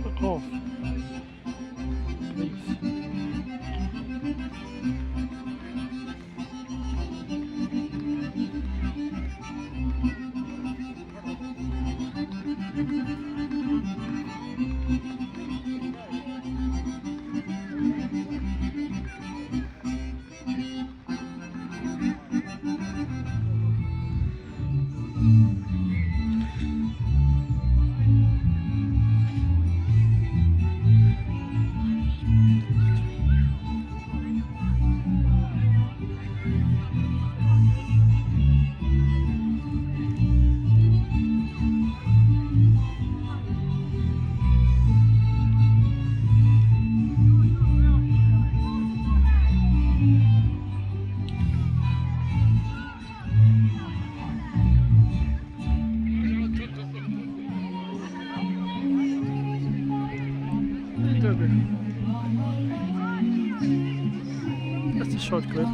Fuck off. Please. That's a short clip.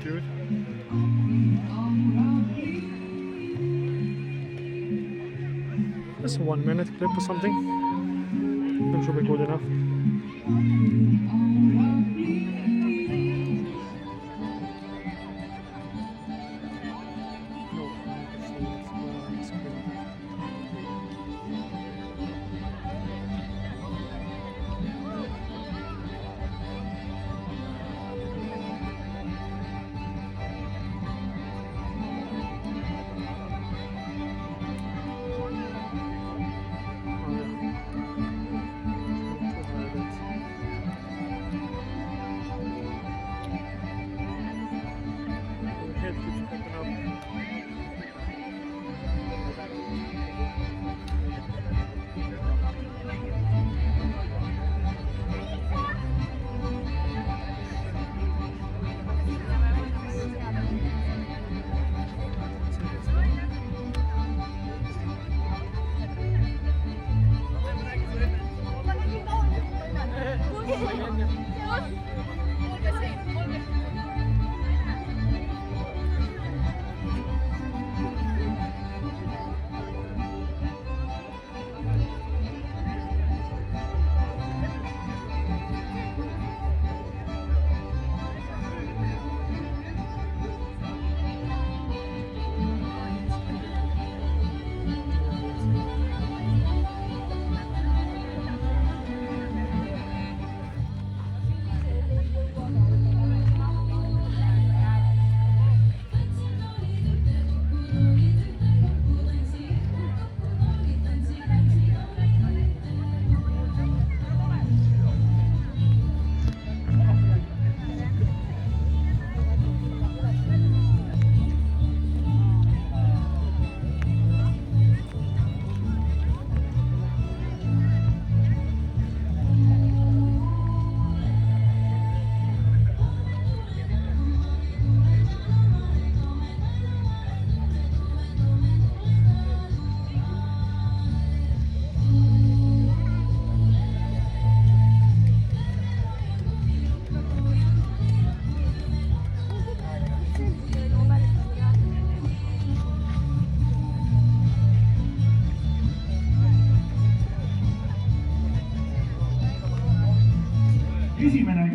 Dude. That's a 1 minute clip or something. That should be good enough.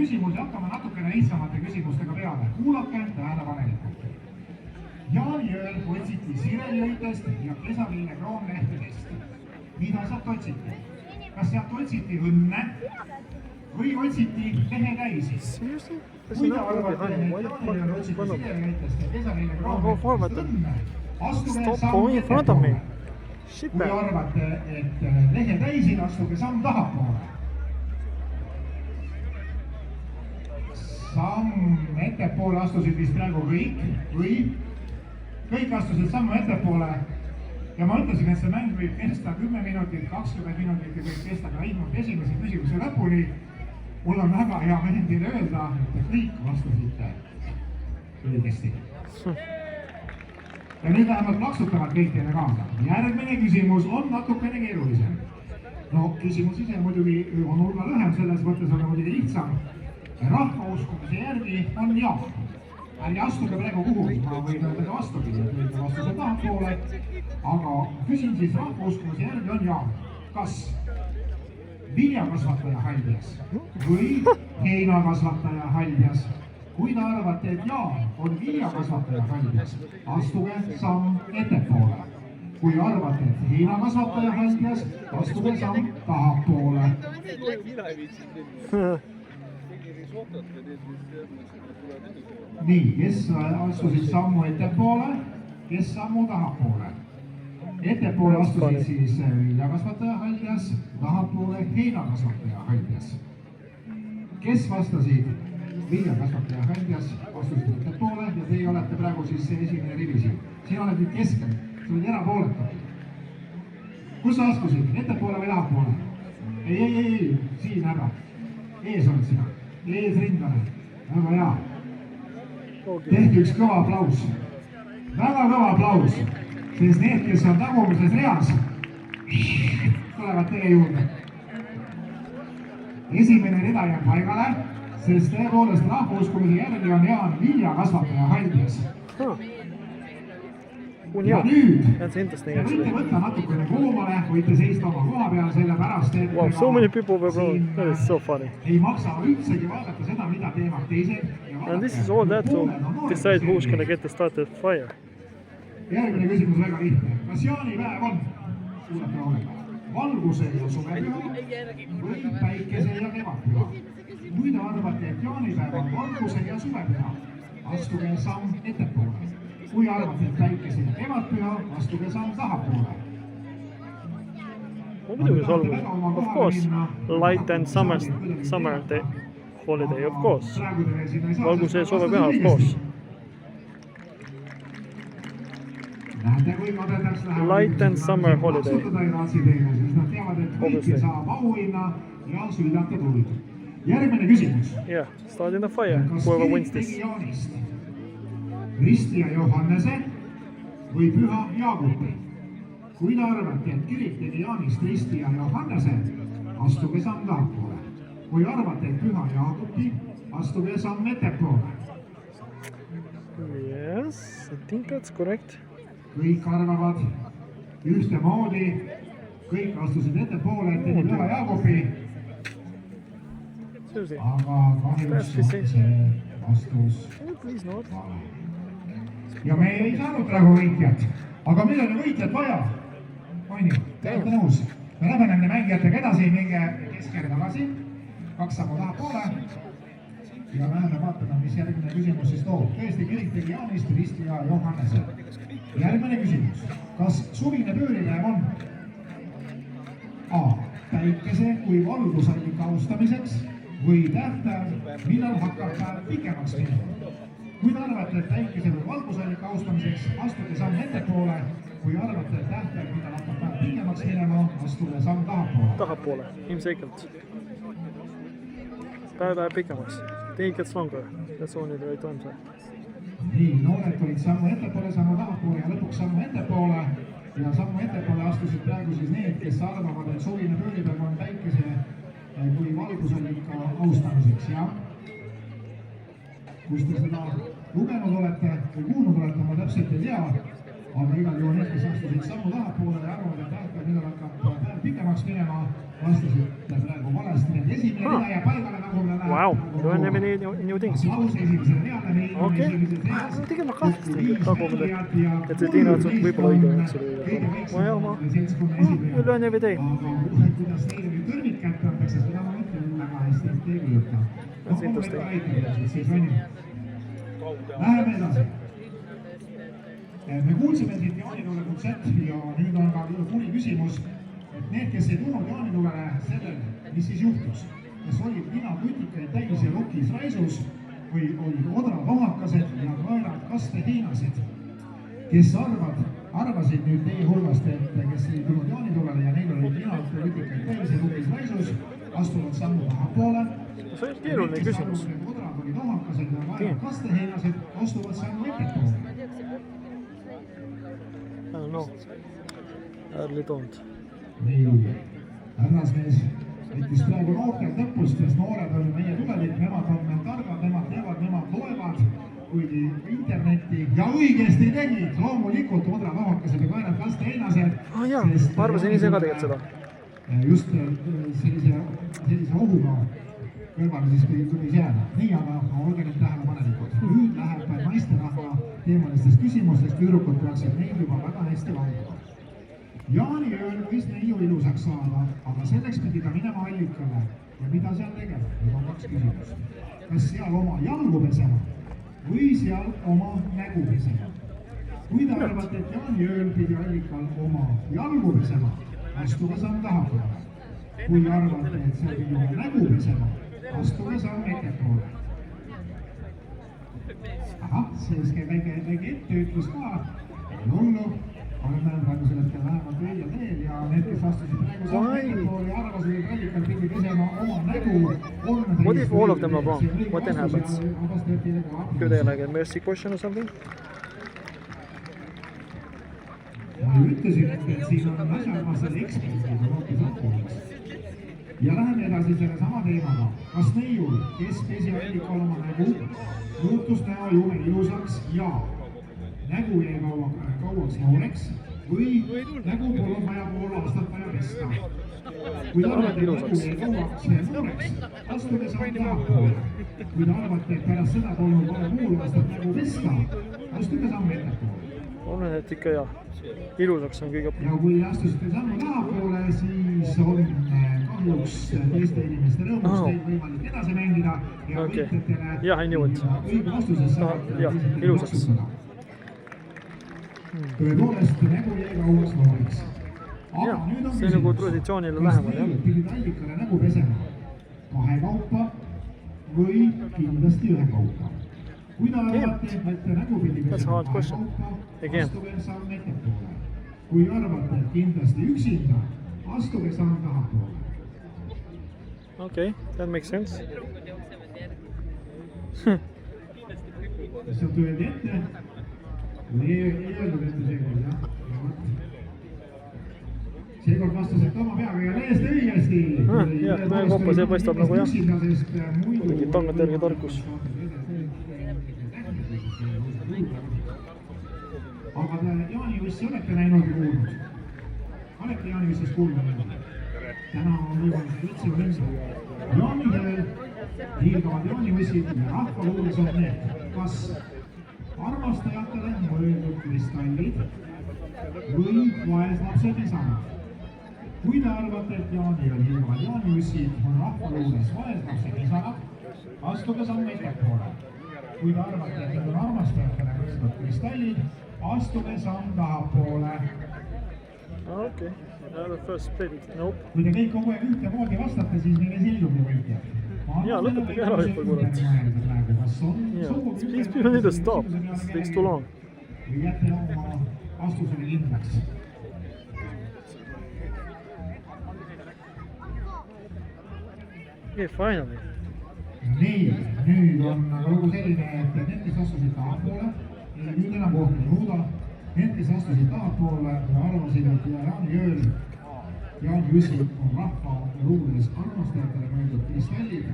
küsimus ja hakkame natukene lihtsamate küsimustega peale. Kuulake tähelepanelikult. Jaani ööl otsiti sirelijõitest ja Kesaville kroonlehtedest. Mida sealt otsiti? Kas sealt otsiti õnne või otsiti lehetäisi? Kui te arvate, et Jaani ööl otsiti sirelijõitest ja Kesaville kroonlehtedest õnne, astuge samm ettepoole. Kui arvate, et lehetäisid, astuge samm tahapoole. Samm ettepoole astusid vist praegu kõik või kõik astusid sammu ettepoole ja ma ütlesin, et see mäng võib kesta 10 minutit, 20 minutit ja võib kesta ka ilmalt esimese küsimuse lõpuni. Mul on väga hea meel teile öelda, et kõik vastasite õigesti. Ja nüüd vähemalt plaksutavad kõik teile kaasa. Järgmine küsimus on natukene keerulisem. No küsimus ise muidugi on hulga lühem, selles mõttes on muidugi lihtsam. Rahvauskumise järgi on jah. Ärge astuge praegu kuhu, ma võin öelda vastupidi, et võite vastuse tahapoole, aga küsin siis rahvauskumise järgi on jah. Kas viljakasvataja Haljas või heinakasvataja Haljas? Kui te arvate, et jaa, on viljakasvataja Haljas, astuge samm ettepoole. Kui arvate, et heinakasvataja Haljas, astuge samm tahapoole. Nii, kes astusid sammu ettepoole, kes sammu tahapoole? Ettepoole astusid siis viljakasvataja Haljas, tahapoole heinakasvataja Haljas. Kes vastasid viljakasvataja Haljas, astusid ettepoole ja teie olete praegu siis see esimene rivisi. Siin oled nüüd keskel, sa oled erapooletu. Kus sa astusid, ettepoole või tahapoole? Ei, siin härra. Ees oled sina, ees rindane. Väga hea. Tehti üks kõva aplaus. Väga kõva aplaus. Sest need, kes on tagumises reas, tulevad teie juurde. Esimene rida jääb paigale, sest tõepoolest rahvauskumise järgi on Jaan viljakasvataja Haljas. Ja nüüd te võite võtta natukene koomale, võite seista oma koha peal selle pärast, et ei maksa üldsegi vaadata seda, mida teevad teised. And this is all that to decide who's going to get the started fire. Järgmine küsimus väga lihtne. Kas jaanipäev on? Kuulake hoolega. Valguse ja suvepüha või päikese ja kevadpüha? Kui te arvate, et jaanipäev on valguse ja suvepüha, astuge samm ettepoole. Kui arvate, et päikese ja kevadpüha, astuge samm tahapoole. Of course, light and summer holiday, of course. Valguse ja suvepüha, of course. Light and summer holiday. Obviously. Järgmine küsimus. Yeah, starting the fire, whoever wins this. Risti ja Johannese või Püha Jaagupi? Kui te arvate, et kirik tegi Jaanist Risti ja Johannese, astuge samm tahapoole. Kui arvate, et Püha Jaagupi, astuge samm ettepoole. Yes, I think that's correct. Kõik arvavad ühtemoodi, kõik astusid ettepoole, et tegi Püha Jaagupi. Aga kahjuks on see vastus vale. Ja me ei saanud praegu võitjat, aga meil on ju võitjat vaja. On ju, te olete nõus. Me läheme nende mängijatega edasi, minge keskele tagasi, 2 sammu tahapoole. Ja läheme vaatame, mis järgmine küsimus siis toob. Tõesti kirik tegi Jaanist, Risti ja Johannese. Järgmine küsimus. Kas suvine pööripäev on? A. Päikese kui valgusallika austamiseks või tähtaeg, millal hakkab päev pikemaks minema? Kui te arvate, et päikese või valgusallika austamiseks, astuge samm ettepoole. Kui arvate, et tähtaeg, millal hakkab päev pikemaks minema, astuge samm tahapoole. Tahapoole, ilmselgelt. Päev läheb pikemaks. Day gets longer. That's only the right answer. Nii, noored tulid sammu ettepoole, sammu tahapoole ja lõpuks sammu ettepoole. Ja sammu ettepoole astusid praegu siis need, kes arvavad, et suvine pööripäev on päikese kui valgusallika austamiseks. Ja kus te seda lugenud olete või kuulnud olete, ma täpselt ei tea. aga igal juhul need, kes astusid sammu tahapoole ja arvavad, et äkki nüüd hakkab päev pikemaks minema, vastasid praegu valesti. Need esimene rida ja paigale nagu me näeme. Wow, lõõnemine new things. Aplaus esimesele reale. Okei, tegema kahtlasti tagumine, et see teine otsad võib-olla õige on selle lõõnemine tee. Aga kuidas neile nüüd tõrmid kätte antakse, seda ma mõtlen väga hästi, et ei võtta. Läheme edasi. Me kuulsime siit Jaanitule kontsept ja nüüd on ka kuri küsimus, et need, kes ei tulnud Jaanitulele sellele, mis siis juhtus, kas olid ninakutikaid täis ja lokis raisus või olid odralohakased ja kaerad kasteheinased, kes arvasid nüüd teie hulgast, et kes ei tulnud Jaanitulele ja neil olid ninakutikaid täis ja lokis raisus, astuvad sammu tahapoole. See on keeruline küsimus. Odrad olid lohakased ja kaerad kasteheinased, astuvad sammu ettepoole. I don't know. I really don't. Nii, härrasmees võttis praegu noortel lõpust, sest noored on meie tulevik, nemad on targad, nemad teevad, nemad loevad, kuigi internetti ja õigesti tegid, loomulikult odralohakased ja kaerad kasteheinased. Jaa, ma arvasin ise ka tegelikult seda. Just sellise ohuga kõrvale siis võis jääda. Nii, aga olge nüüd tähelepanelikud. Nüüd läheb naisterahva teemalistest küsimustest, tüdrukud peaksid neid juba väga hästi valdama. Jaani ööl võis neiu ilusaks saada, aga selleks pidi ta minema allikale. Ja mida seal tegema? Nüüd on kaks küsimust. Kas seal oma jalgu pesema või seal oma nägu pesema? Kui te arvate, et Jaani ööl pidi allikal oma jalgu pesema, astuge samm tahapoole. Kui arvate, et seal pidi oma nägu pesema, astuge samm ettepoole. Ahah, siis käib väike etteütlus ka. Hullu, oleme praegu selle hetkel vähemalt õige teel ja need, kes astusid praegu samm ettepoole ja arvasid, et allikal pidi pesema oma nägu. What if all of them are wrong? What then happens? Do they like a mercy question or something? Ma ütlesin, et siin on asjakohased eksperdid hoopis õppimaks. Ja läheme edasi selle sama teemaga. Kas neiul, kes pesi allikal oma nägu, muutus näo jume ilusaks ja nägu jäi kauaks nooreks või nägu polnud vaja pool aastat vaja pesta? Kui te arvate, et nägu jäi kauaks nooreks, astuge samm tahapoole. Kui te arvate, et pärast seda polnud vaja pool aastat nägu pesta, astuge samm ettepoole. On et ikka jah, ilusaks on kõige... Ja kui astusite sammu tahapoole, siis on kahjuks teiste inimeste rõõmus teid võimalik edasi mängida ja võitjatele õige vastuses saada ilusaks. Tõepoolest, nägu jäi kauaks nooreks. Aga nüüd on see nagu traditsioonile lähemal, jah? Kas pidid allikale nägu pesema kahekaupa või kindlasti ühekaupa? Kui ta arvate, et nägu pidi pesema kahekaupa, astuge samm ettepoole. Kui arvate, et kindlasti üksinda, astuge samm tahapoole. Okay, that makes sense. Kas sealt öeldi ette? Või ei öeldud ette seekord, jah? Seekord vastasid oma peaga ja täiesti õigesti. Jah, meie koppa see paistab nagu jah. Mingi tangaterge tarkus. Aga te Jaaniussi olete näinud ja kuulnud? Olete Jaaniussist kuulnud? Täna on võimalik üldse mõnda. Jaanidel hiilgavad Jaaniussid ja rahvaluules on need, kas armastajatele mõeldud kristallid või vaeslapse pisarad. Kui te arvate, et Jaanidel hiilgavad Jaaniussid on rahvaluules vaeslapse pisarad, astuge samm ettepoole. Kui te arvate, et need on armastajatele mõeldud kristallid, astuge samm tahapoole. Okay, the first split, nope. Kui te kõik kogu aeg ühtemoodi vastate, siis neile selgub ju võitjad. Jaa, lõpetage ära juba kurat. These people need to stop, it takes too long. Või jätte oma vastusele kindlaks. Okay, finally. Nii, nüüd on lugu selline, et need, kes astusid tahapoole, nüüd enam kohta ei muuda. Need, kes astusid tahapoole ja arvasid, et Jaani ööl Jaaniussid on rahva luules armastajatele mõeldud kristallid.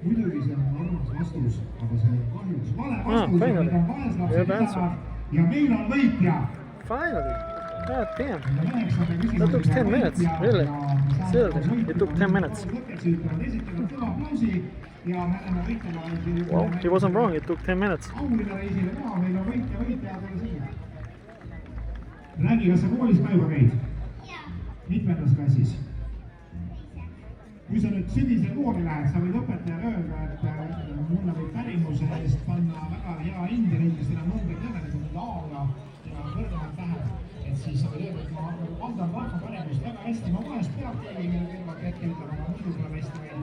Muidugi see on armas vastus, aga see on kahjuks vale vastus ja need on vaeslapsed lisavad ja meil on võitja. Finally! God damn! That took 10 minutes, really? Seriously, it took 10 minutes. Well, he wasn't wrong, it took 10 minutes. räägi, kas sa koolis ka juba käid? Mitmendas klassis? Kui sa nüüd sügisel kooli lähed, sa võid õpetajale öelda, et mulle võib pärimuse eest panna väga hea hind ja neid, kes enam numbrid nõnelikult A-ga ja kõrgemalt läheb, et siis sa võid öelda, et ma andan rahva pärimust väga hästi, ma vahest peab keegi meile kõrvalt hetkel ütlema, aga muidu tuleb hästi välja.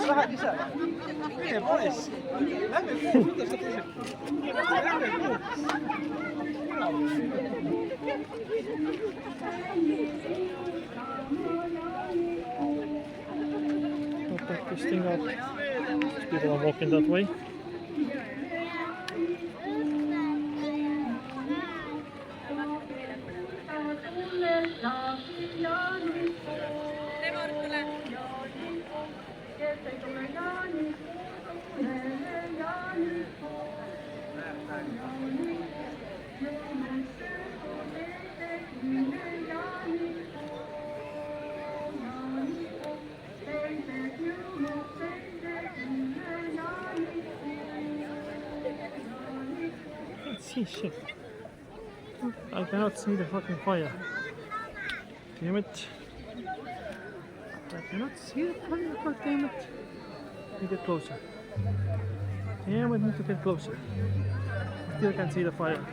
Läheb ise. Mine poes. Lähme kuidas sa teised. I'll pack this thing up. People are walking that way. See shit. I cannot see the fucking fire. Damn it. I cannot see the fire, god damn it. Need to get closer. Damn, I need to get closer. Still can't see the fire.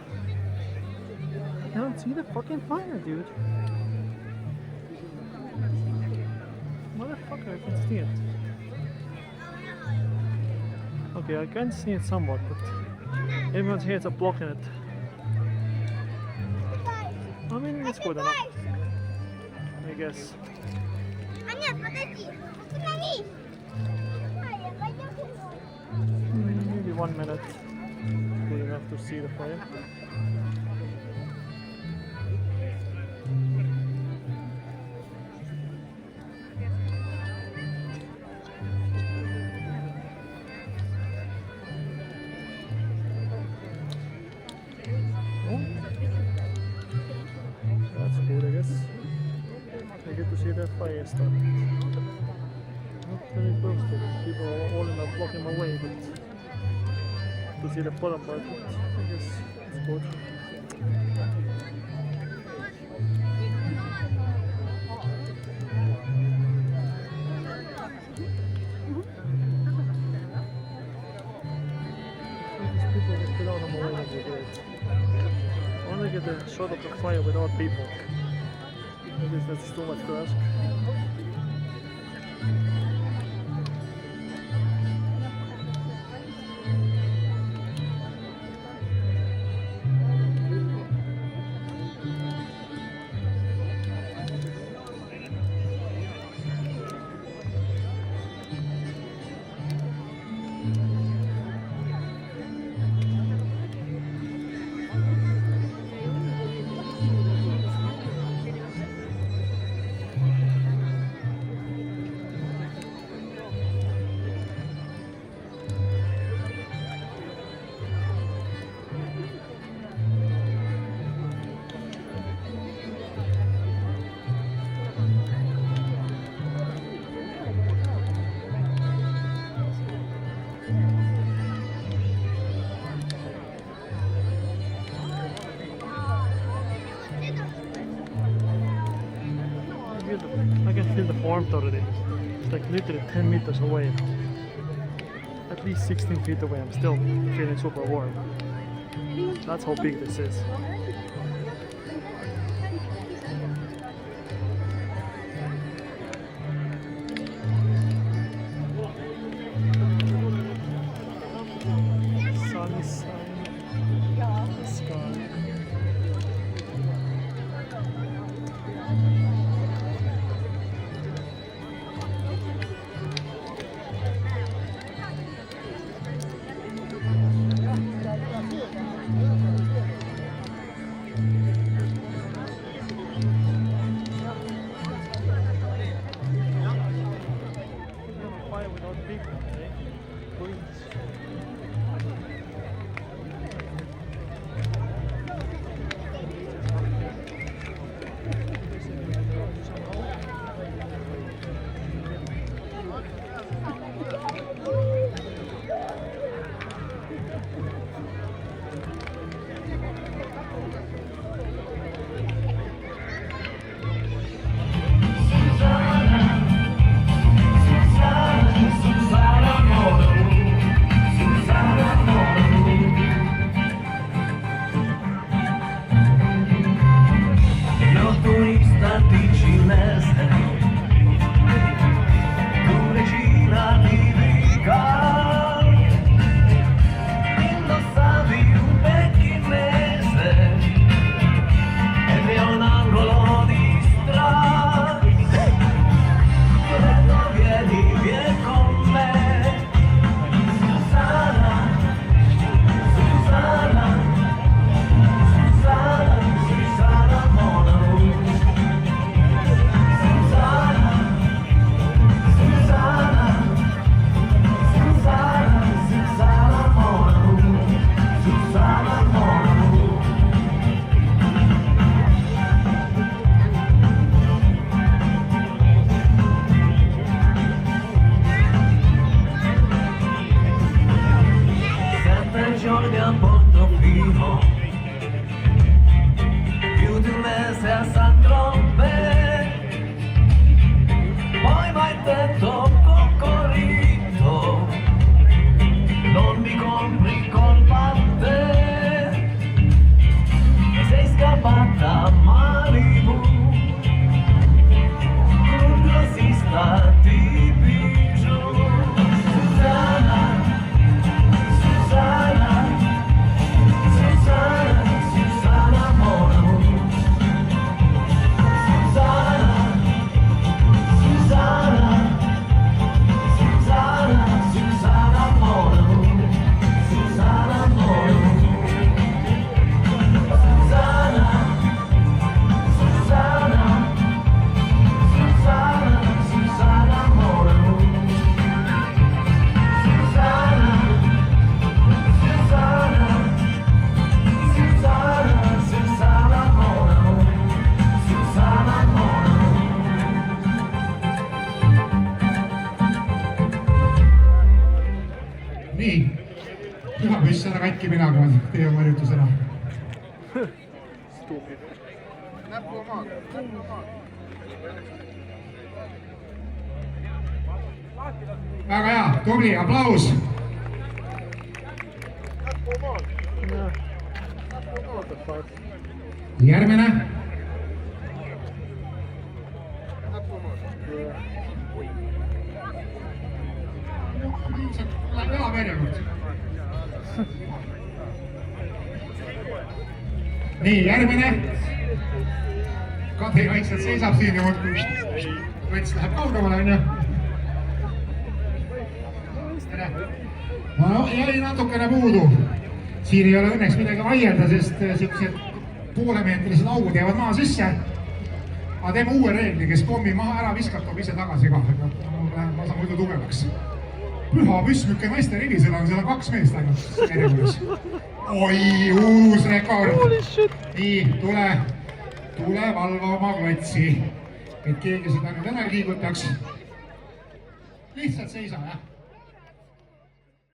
I cannot see the fucking fire, dude. Motherfucker, I can see it. Okay, I can see it somewhat, but everyone's here is blocking it. I mean, it's good enough, I guess. Maybe 1 minute. Good enough to see the fire. Fire stuff. Not very close to it. People are all in a blocking my way, but to see the bottom part, I guess it's good. These people just get out of my way would be great. I want to get a shot of the fire without people. I guess that's too much to ask. I can feel the warmth already. It's like literally 10 meters away. At least 16 feet away, I'm still feeling super warm. That's how big this is. Sunny sky. Portofino, più di un mese a San Tropez, poi m'hai detto Coccorito, non mi compri colpa a te, e sei scappata a Malibu, con un grossista di bijou. Susanna, Susanna, Susanna, Susanna Mono. Susanna, Susanna, Susanna, Susanna Mono. Susanna Mono. Susanna, Susanna, Susanna, Susanna Mono. Susanna, Susanna, Susanna, Susanna Mono. Susanna Mono. nii, pühapüss ära katki minaga, tee oma harjutus ära. väga hea, tubli, aplaus. järgmine. Läheb hea järjekord. nii, järgmine. Kadri vaikselt seisab siin ja võts läheb kaugemale, onju. no jäi natukene puudu. siin ei ole õnneks midagi vaielda, sest siuksed poolemeetrised augud jäävad maa sisse. aga teeme uue reegli, kes pommi maha ära viskab, toob ise tagasi ka. ma saan muidu tugevaks. püha püssmükke naiste rivisel on, seal on 2 meest ainult järjekorras. oi, uus rekord. nii, tule valva oma klotsi, et keegi seda nüüd ära liigutaks. lihtsalt seisa, jah.